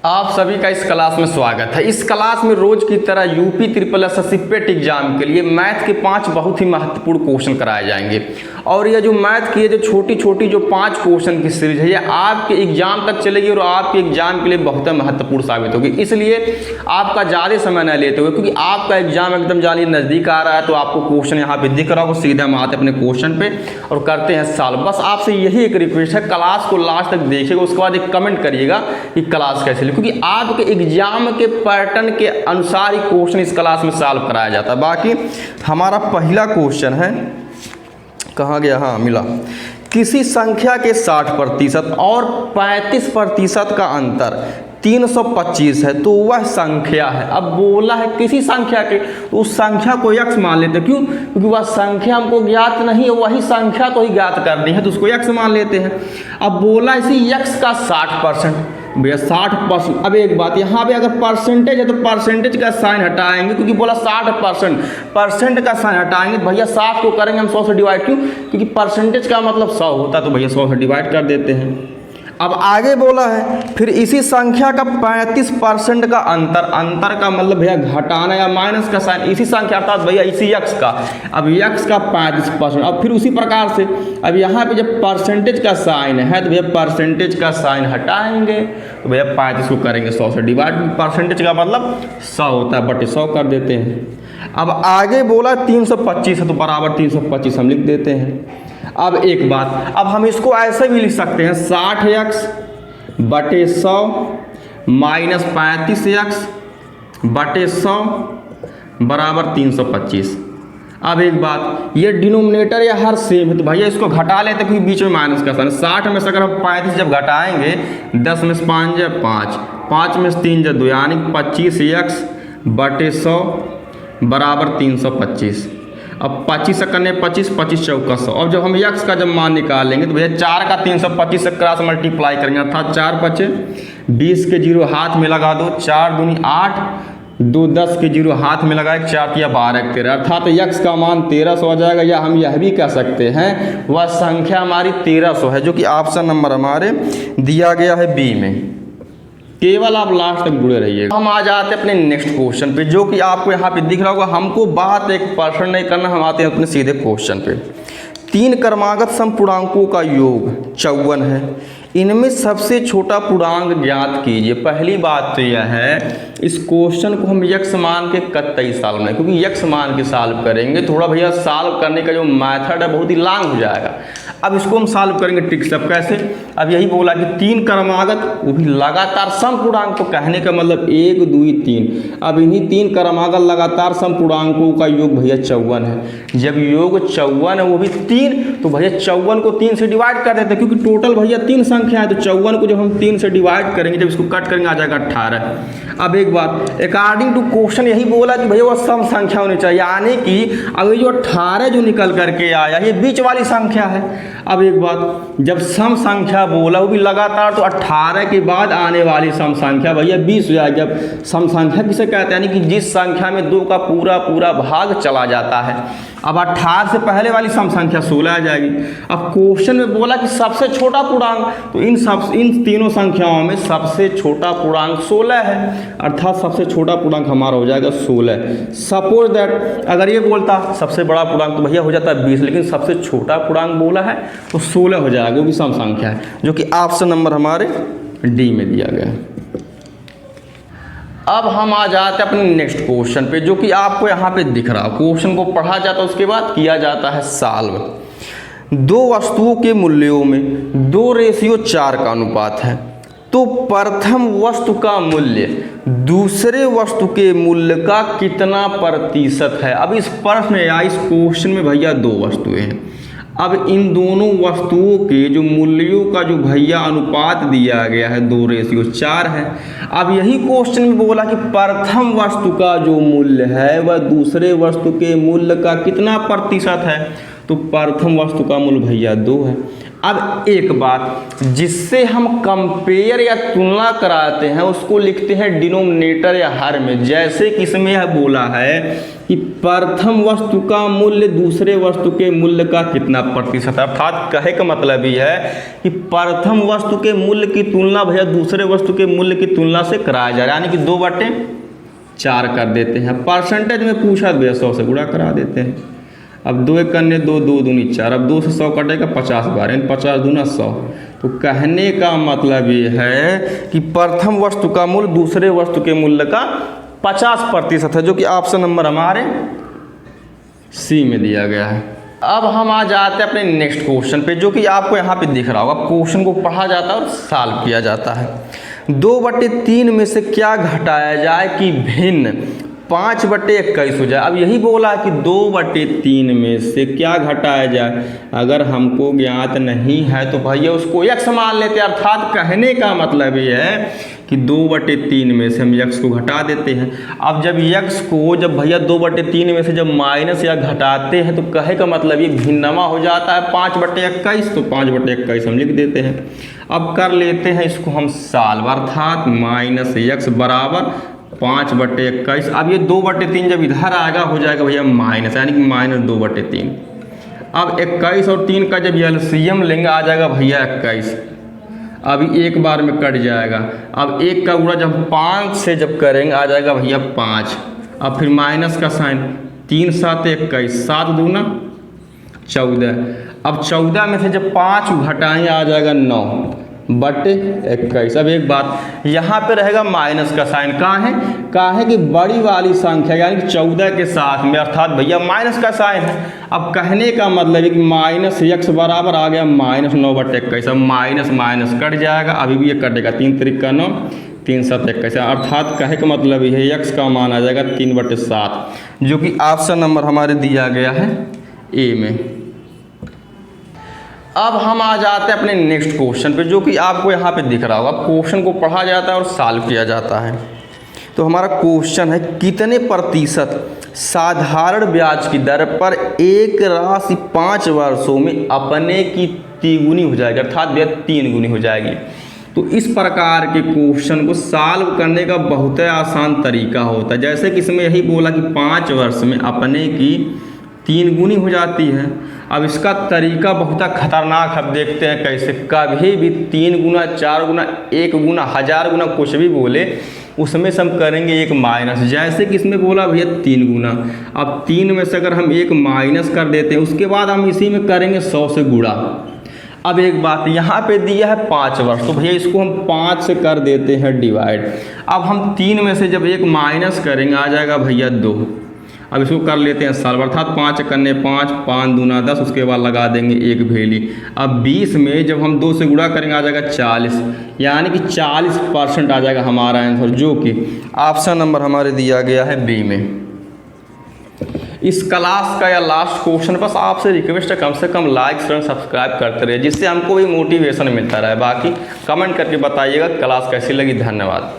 आप सभी का इस क्लास में स्वागत है। इस क्लास में रोज की तरह यूपी ट्रिपल एसएससी पेट एग्जाम के लिए मैथ के 5 बहुत ही महत्वपूर्ण क्वेश्चन कराए जाएंगे। और ये जो मैथ की जो छोटी छोटी जो 5 क्वेश्चन की सीरीज है, ये आपके एग्जाम तक चलेगी और आपके एग्जाम के लिए बहुत महत्वपूर्ण साबित होगी। इसलिए आपका ज़्यादा समय न लेते हुए, क्योंकि आपका एग्जाम एकदम जानिए नज़दीक आ रहा है, तो आपको क्वेश्चन यहाँ पे दिख रहा होगा, सीधे हम आते अपने क्वेश्चन पे और करते हैं सॉल्व। बस आपसे यही एक रिक्वेस्ट है, क्लास को लास्ट तक देखिएगा, उसके बाद एक कमेंट करिएगा कि क्लास कैसे, क्योंकि आपके एग्जाम के पैटर्न के अनुसार ही क्वेश्चन इस क्लास में सॉल्व कराया जाता है। बाकी हमारा पहला क्वेश्चन है, कहाँ गया, हाँ मिला। किसी संख्या के 60% और 35% का अंतर 325 है, तो वह संख्या है। अब बोला है किसी संख्या के, तो उस संख्या को x मान लेते हैं। क्यों? क्योंकि वह संख्या हमको ज्ञात नहीं है, वही संख्या को ही ज्ञात करनी है, तो उसको x मान लेते हैं। अब बोला इसी x का 60%, भैया 60%। अब एक बात, यहाँ पे अगर परसेंटेज है तो परसेंटेज का साइन हटाएंगे, क्योंकि बोला 60%, परसेंट का साइन हटाएंगे। भैया 60 को करेंगे हम 100 से डिवाइड। क्यों? क्योंकि परसेंटेज का मतलब 100 होता है, तो भैया 100 से डिवाइड कर देते हैं। अब आगे बोला है फिर इसी संख्या का 35% का अंतर का मतलब भैया घटाना या माइनस का साइन, इसी संख्या अर्थात भैया इसी x का, अब x का 35%। अब फिर उसी प्रकार से अब यहाँ पे जब परसेंटेज का साइन है तो भैया परसेंटेज का साइन हटाएंगे, तो भैया 35 को करेंगे 100 से डिवाइड। परसेंटेज का मतलब 100 होता है, बटे 100 कर देते हैं। अब आगे बोला 325 है, तो बराबर 325 हम लिख देते हैं। अब एक बात, अब हम इसको ऐसे भी लिख सकते हैं, 60x बटे 100 माइनस 35x बटे 100 बराबर 325। अब एक बात, ये डिनोमिनेटर या हर सेम है, तो भैया इसको घटा लेते, क्योंकि बीच में माइनस का साइन। 60 में से अगर हम 35 जब घटाएंगे, 10 में से 5 जा 5, 5 में से 3 जा 2, यानी 25x बटे 100 बराबर 325। अब 25 से करने 25, 25 चौका 100। अब जब हम x का जब मान निकालेंगे तो भैया 4 का 325 से क्रॉस मल्टीप्लाई करेंगे, अर्थात 4 5 20 के 0 हाथ में लगा दो, 4 दूनी 8, 2 10 के 0 हाथ में लगाए, 4 या 12 13, अर्थात x का मान 1300 आ जाएगा। या हम यह भी कह सकते हैं वह संख्या हमारी 1300 है, जो कि ऑप्शन नंबर हमारे दिया गया है बी में। केवल आप लास्ट तक जुड़े रहिएगा। हम आ जाते हैं अपने नेक्स्ट क्वेश्चन पे, जो कि आपको यहाँ पे दिख रहा होगा। हमको बात एक पर्सन नहीं करना, हम आते हैं अपने सीधे क्वेश्चन पे। 3 क्रमागत समपूर्णांकों का योग 54 है, इनमें सबसे छोटा पूर्णांक ज्ञात कीजिए। पहली बात तो यह है, इस क्वेश्चन को हम x मान के कतई सॉल्व नहीं, क्योंकि x मान के सॉल्व करेंगे थोड़ा भैया सॉल्व करने का जो मेथड है बहुत ही लॉन्ग हो जाएगा। अब इसको हम सॉल्व करेंगे ट्रिक सब कैसे। अब यही बोला कि 3 क्रमागत, वो भी लगातार समपूर्णांक, तो कहने का मतलब 1 2 3। अब इन्हीं 3 क्रमागत लगातार समपूर्णांकों का योग भैया 54 है। जब योग 54 है वो भी 3, तो भैया 54 को 3 से डिवाइड कर देते हैं, क्योंकि टोटल भैया 3 संख्या है। तो 54 को जब हम 3 से डिवाइड करेंगे, जब इसको कट करेंगे आ जाएगा 18। अब एक बात, अकॉर्डिंग टू क्वेश्चन यही बोला कि भैया वो सम संख्या होनी चाहिए, यानी कि अब ये जो 18 जो निकल करके आया ये बीच वाली संख्या है। अब एक बात, जब सम संख्या बोला वो भी लगातार, तो 18 के बाद आने वाली सम संख्या भैया 20 हो जाएगी। जब सम संख्या किसे कहते हैं, यानी कि जिस संख्या में 2 का पूरा भाग चला जाता है। अब 18 से पहले वाली सम संख्या 16 आ जाएगी। अब क्वेश्चन में बोला कि सबसे छोटा पूर्णांक, तो इन तीनों संख्याओं में सबसे छोटा पूर्णांक 16 है, अर्थात सबसे छोटा पूर्णांक हमारा हो जाएगा 16। सपोज दैट अगर ये बोलता सबसे बड़ा पूर्णांक, तो भैया हो जाता है 20, लेकिन सबसे छोटा पूर्णांक बोला है तो 16 हो जाएगा, वो भी सम संख्या है, जो कि ऑप्शन नंबर हमारे डी में दिया गया है। अब हम आ जाते हैं अपने नेक्स्ट क्वेश्चन पे, जो कि आपको यहाँ पे दिख रहा है। क्वेश्चन को पढ़ा जाता है, उसके बाद किया जाता है सॉल्व। 2 वस्तुओं के मूल्यों में 2:4 का अनुपात है, तो प्रथम वस्तु का मूल्य दूसरे वस्तु के मूल्य का कितना प्रतिशत है। अब इस प्रश्न या इस क्वेश्चन में भैया 2 वस्तुएं हैं। अब इन दोनों वस्तुओं के जो मूल्यों का जो भैया अनुपात दिया गया है 2:4 है। अब यही क्वेश्चन में बोला कि प्रथम वस्तु का जो मूल्य है वह दूसरे वस्तु के मूल्य का कितना प्रतिशत है, तो प्रथम वस्तु का मूल्य भैया 2 है। अब एक बात, जिससे हम कंपेयर या तुलना कराते हैं उसको लिखते हैं डिनोमिनेटर या हर में। जैसे कि इसमें यह बोला है कि प्रथम वस्तु का मूल्य दूसरे वस्तु के मूल्य का कितना प्रतिशत, अर्थात कहे का मतलब ये है कि प्रथम वस्तु के मूल्य की तुलना भैया दूसरे वस्तु के मूल्य की तुलना से कराया जा रहा है, यानी कि 2/4 कर देते हैं। परसेंटेज में पूछा भैया 100 से गुणा करा देते हैं। अब 2 एक करने 2, 2 दूनी 4, अब 2 से 100 कटेगा 50 बार, यानी 50 दूना 100। तो कहने का मतलब ये है कि प्रथम वस्तु का मूल्य दूसरे वस्तु के मूल्य का 50% है, जो कि ऑप्शन नंबर हमारे सी में दिया गया है। अब हम आ जाते हैं अपने नेक्स्ट क्वेश्चन पे, जो कि आपको यहाँ पे दिख रहा होगा। क्वेश्चन को पढ़ा जाता है और सॉल्व किया जाता है। 2/3 में से क्या घटाया जाए कि भिन्न 5/21 हो जाए। अब यही बोला कि 2/3 में से क्या घटाया जाए, अगर हमको ज्ञात नहीं है तो भैया उसको x मान लेते हैं। अर्थात कहने का मतलब ये है कि 2/3 में से हम x को घटा देते हैं। अब जब x को जब भैया 2/3 में से जब माइनस या घटाते हैं तो कहे का मतलब ये भिन्नमा हो जाता है 5/21, तो 5/21 हम लिख देते हैं। अब कर लेते हैं इसको हम सॉल्व, अर्थात -x बराबर 5/21। अब ये 2/3 जब इधर आएगा हो जाएगा भैया माइनस, यानी कि -2/3। अब 21 और 3 का जब एलसीएम लेंगे आ जाएगा भैया 21। अभी एक बार में कट जाएगा। अब 1 का गुणा जब 5 से जब करेंगे आ जाएगा भैया 5। अब फिर माइनस का साइन, 3 7 21, 7 दूना 14। अब 14 में से जब 5 घटाएंगे आ जाएगा 9/21। अब एक बात, यहाँ पे रहेगा माइनस का साइन। कहाँ है कि बड़ी वाली संख्या यानी कि 14 के साथ में, अर्थात भैया माइनस का साइन है। अब कहने का मतलब है कि -x बराबर आ गया -9/21। अब माइनस कट जाएगा, अभी भी ये कटेगा, 3 3 का 9, 3 7 21। अर्थात कहे का मतलब ये है x का मान आ जाएगा 3/7, जो कि ऑप्शन नंबर हमारे दिया गया है ए में। अब हम आ जाते हैं अपने नेक्स्ट क्वेश्चन पे, जो कि आपको यहाँ पे दिख रहा होगा। क्वेश्चन को पढ़ा जाता है और सॉल्व किया जाता है। तो हमारा क्वेश्चन है, कितने प्रतिशत साधारण ब्याज की दर पर एक राशि 5 वर्षों में अपने की तिगुनी हो जाएगी, अर्थात ब्याज 3 गुनी हो जाएगी। तो इस प्रकार के क्वेश्चन को सॉल्व करने का बहुत आसान तरीका होता है। जैसे कि इसमें यही बोला कि 5 वर्ष में अपने की 3 गुनी हो जाती है। अब इसका तरीका बहुत खतरनाक, अब देखते हैं कैसे। कभी भी 3 गुना, 4 गुना, 1 गुना, 1000 गुना कुछ भी बोले उसमें से हम करेंगे एक माइनस। जैसे कि इसमें बोला भैया 3 गुना, अब 3 में से अगर हम एक माइनस कर देते हैं उसके बाद हम इसी में करेंगे 100 से गुणा। अब एक बात, यहाँ पे दिया है 5 वर्ष, तो भैया इसको हम 5 से कर देते हैं डिवाइड। अब हम 3 में से जब एक माइनस करेंगे आ जाएगा भैया 2। अब इसको कर लेते हैं सॉल्व, अर्थात 5 करने 5, 5 दूना 10, उसके बाद लगा देंगे 1 भेली। अब 20 में जब हम 2 से गुणा करेंगे आ जाएगा 40, यानी कि 40% आ जाएगा हमारा आंसर, जो कि ऑप्शन नंबर हमारे दिया गया है बी में। इस क्लास का या लास्ट क्वेश्चन बस आपसे रिक्वेस्ट है, कम से कम लाइक शेयर सब्सक्राइब करते रहिए, जिससे हमको भी मोटिवेशन मिलता रहे। बाकी कमेंट करके बताइएगा क्लास कैसी लगी। धन्यवाद।